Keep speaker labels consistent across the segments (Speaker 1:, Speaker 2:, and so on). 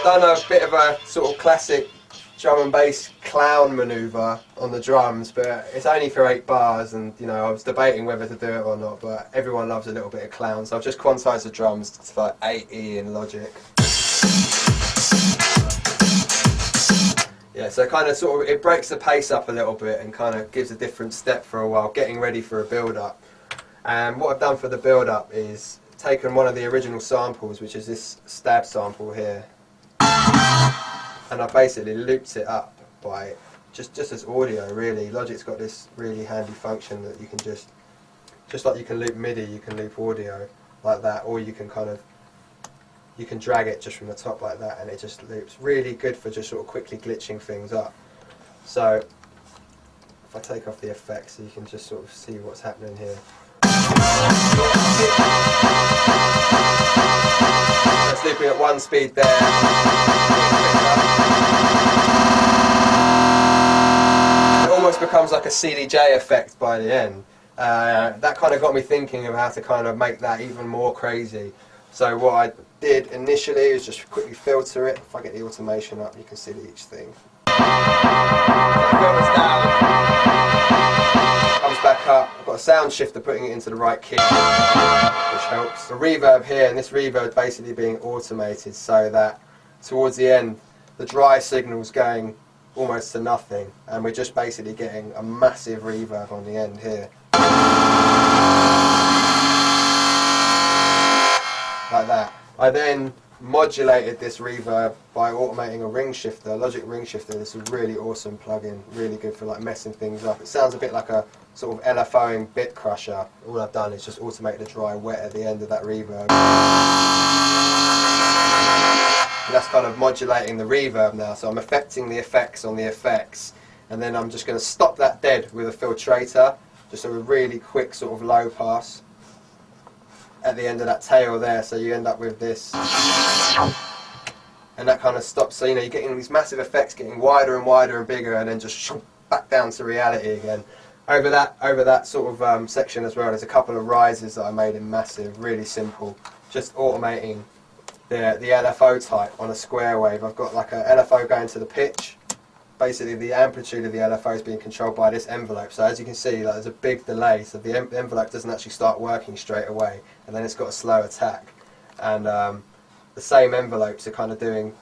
Speaker 1: done a bit of a sort of classic drum and bass clown manoeuvre on the drums, but it's only for 8 bars, and you know, I was debating whether to do it or not, but everyone loves a little bit of clown, so I've just quantized the drums to like 8E in Logic. Yeah, so kind of sort of, it breaks the pace up a little bit and kind of gives a different step for a while, getting ready for a build-up. And what I've done for the build-up is taken one of the original samples, which is this stab sample here, and I basically looped it up by just as audio, really. Logic's got this really handy function that you can just like you can loop MIDI, you can loop audio like that, or you can kind of, you can drag it just from the top like that and it just loops. Really good for just sort of quickly glitching things up. So if I take off the effects, so you can just sort of see what's happening here. It's looping at 1 speed there. It almost becomes like a CDJ effect by the end. That kind of got me thinking of how to kind of make that even more crazy. So what I did initially is just quickly filter it. If I get the automation up, you can see each thing. Filters down, comes back up. I've got a sound shifter putting it into the right key, which helps. The reverb here, and this reverb basically being automated so that towards the end, the dry signal's going almost to nothing, and we're just basically getting a massive reverb on the end here. Like that. I then modulated this reverb by automating a ring shifter, Logic ring shifter. This is a really awesome plugin, really good for like messing things up. It sounds a bit like a sort of LFOing bit crusher. All I've done is just automate the dry wet at the end of that reverb. And that's kind of modulating the reverb now, so I'm affecting the effects on the effects, and then I'm just going to stop that dead with a filtrator, just a really quick sort of low pass at the end of that tail there, so you end up with this, and that kind of stops. So you know, you're getting these massive effects getting wider and wider and bigger, and then just back down to reality again. Over that sort of section as well, there's a couple of rises that I made in massive, really simple, just automating the LFO type on a square wave. I've got like a LFO going to the pitch. Basically the amplitude of the LFO is being controlled by this envelope, so as you can see, like, there's a big delay, so the envelope doesn't actually start working straight away, and then it's got a slow attack. And the same envelopes are kind of doing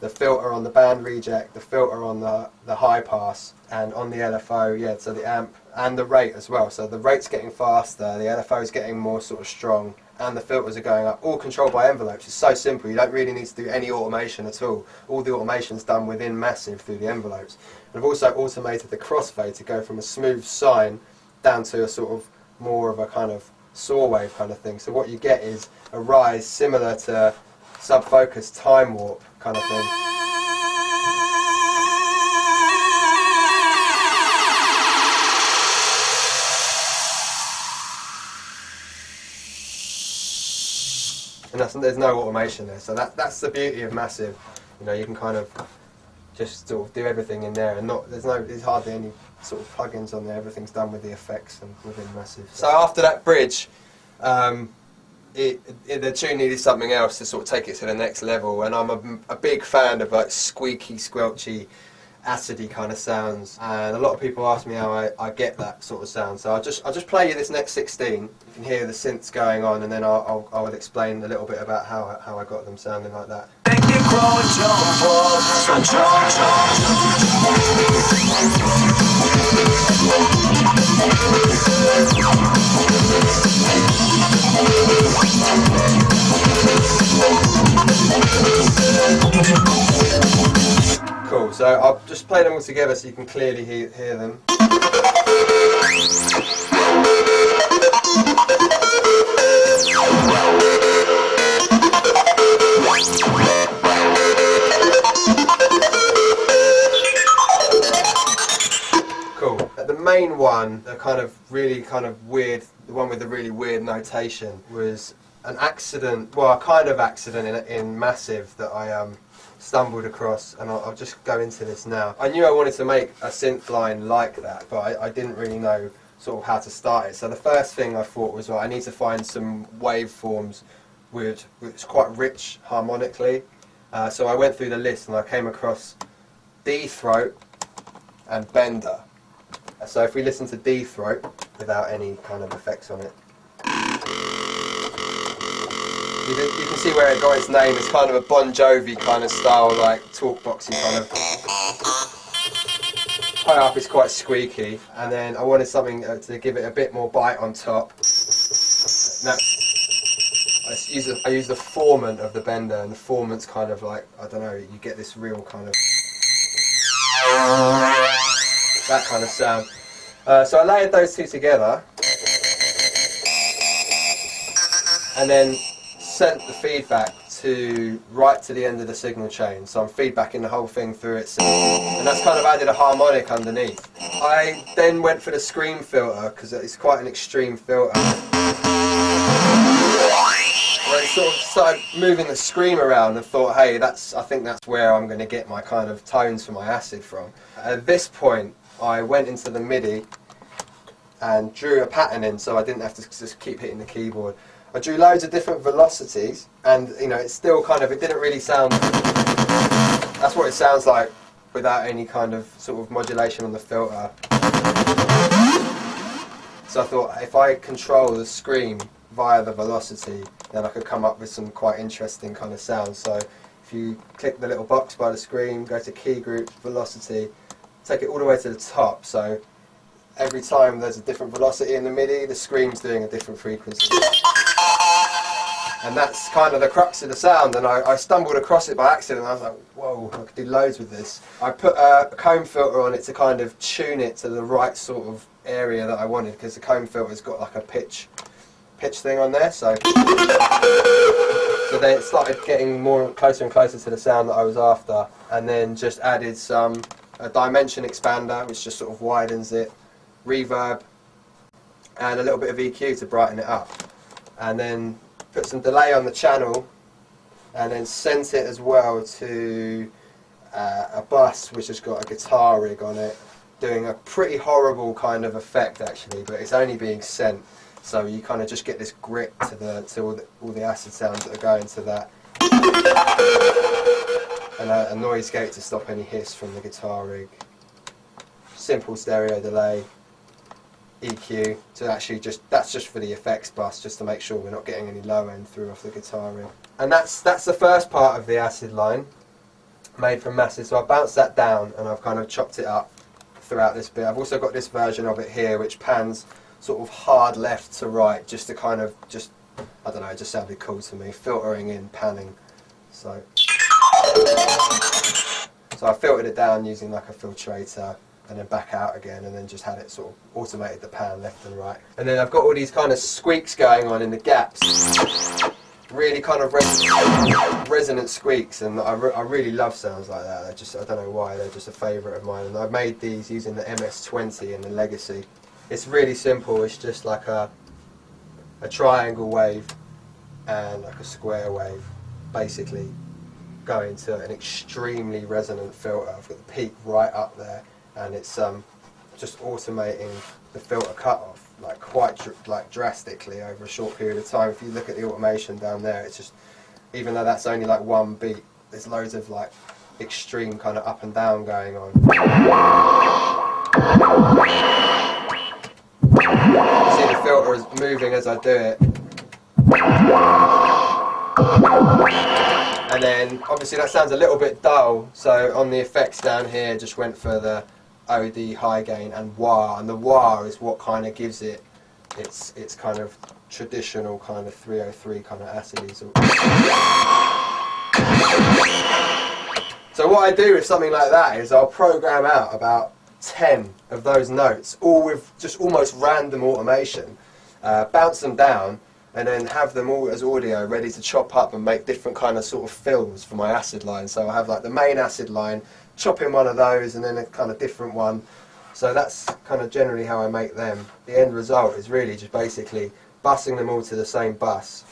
Speaker 1: the filter on the band reject, the filter on the high pass, and on the LFO, yeah, so the amp and the rate as well. So the rate's getting faster, the LFO is getting more sort of strong, and the filters are going up, all controlled by envelopes. It's so simple, you don't really need to do any automation at all. All the automation's done within Massive through the envelopes. And I've also automated the crossfade to go from a smooth sine down to a sort of more of a kind of saw wave kind of thing. So what you get is a rise similar to sub-focus time warp kind of thing. And there's no automation there, so that's the beauty of Massive. You know, you can kind of just sort of do everything in there, and there's hardly any sort of plugins on there. Everything's done with the effects and within Massive. So after that bridge, the tune needed something else to sort of take it to the next level, and I'm a big fan of like squeaky, squelchy, acidy kind of sounds, and a lot of people ask me how I get that sort of sound. So I'll just play you this next 16. You can hear the synths going on, and then I will explain a little bit about how I got them sounding like that. Cool, so I'll just play them all together so you can clearly hear them. Cool. The main one, the kind of really kind of weird, the one with the really weird notation, was an accident, well, a kind of accident in Massive that I stumbled across, and I'll just go into this now. I knew I wanted to make a synth line like that, but I didn't really know sort of how to start it. So the first thing I thought was, well, I need to find some waveforms which quite rich harmonically, So I went through the list and I came across D throat and bender. So if we listen to D throat without any kind of effects on it, you can see where it got its name. It's kind of a Bon Jovi kind of style, like talk boxy kind of. High up is quite squeaky, and then I wanted something to give it a bit more bite on top. Now, I use the formant of the bender, and the formant's kind of like, I don't know, you get this real kind of that kind of sound. So I layered those two together, and then sent the feedback right to the end of the signal chain. So I'm feedbacking the whole thing through it, and that's kind of added a harmonic underneath. I then went for the scream filter because it's quite an extreme filter. I sort of started moving the scream around and thought, hey, I think that's where I'm going to get my kind of tones for my acid from. At this point, I went into the MIDI and drew a pattern in, so I didn't have to just keep hitting the keyboard. I drew loads of different velocities, and it's still kind of, it didn't really sound, that's what it sounds like without any kind of sort of modulation on the filter. So I thought, if I control the scream via the velocity, then I could come up with some quite interesting kind of sounds. So if you click the little box by the scream, go to key group, velocity, take it all the way to the top, so every time there's a different velocity in the MIDI, the scream's doing a different frequency. And that's kind of the crux of the sound, and I stumbled across it by accident, and I was like, whoa, I could do loads with this. I put a comb filter on it to kind of tune it to the right sort of area that I wanted, because the comb filter's got like a pitch thing on there, so then it started getting more closer and closer to the sound that I was after, and then just added a dimension expander, which just sort of widens it, reverb, and a little bit of EQ to brighten it up, and then put some delay on the channel, and then sent it as well to a bus which has got a guitar rig on it, doing a pretty horrible kind of effect actually, but it's only being sent, so you kind of just get this grit to all the acid sounds that are going to that, and a noise gate to stop any hiss from the guitar rig, simple stereo delay, EQ to actually that's just for the effects bus, just to make sure we're not getting any low end through off the guitar rig. And that's the first part of the acid line made from Massive. So I bounced that down and I've kind of chopped it up throughout this bit. I've also got this version of it here which pans sort of hard left to right, just to kind of I don't know, it just sounded cool to me, filtering in, panning. So I filtered it down using like a filtrator, and then back out again, and then just had it sort of automated the pan left and right. And then I've got all these kind of squeaks going on in the gaps, really kind of resonant squeaks, and I really love sounds like that. I don't know why, they're just a favourite of mine, and I've made these using the MS-20 and the Legacy. It's really simple, it's just like a triangle wave and like a square wave, basically going to an extremely resonant filter. I've got the peak right up there, and it's just automating the filter cutoff like quite drastically over a short period of time. If you look at the automation down there, it's just, even though that's only like one beat, there's loads of like extreme kind of up and down going on. You see the filter is moving as I do it. And then obviously that sounds a little bit dull, so on the effects down here just went for the OD high gain and wah, and the wah is what kind of gives it its kind of traditional kind of 303 kind of acidy. So what I do with something like that is I'll program out about 10 of those notes, all with just almost random automation, bounce them down, and then have them all as audio ready to chop up and make different kind of sort of fills for my acid line. So I have like the main acid line, chop in one of those, and then a kind of different one. So that's kind of generally how I make them. The end result is really just basically busing them all to the same bus,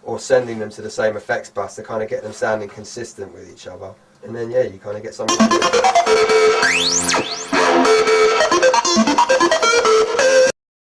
Speaker 1: or sending them to the same effects bus to kind of get them sounding consistent with each other. And then yeah, you kind of get something like this.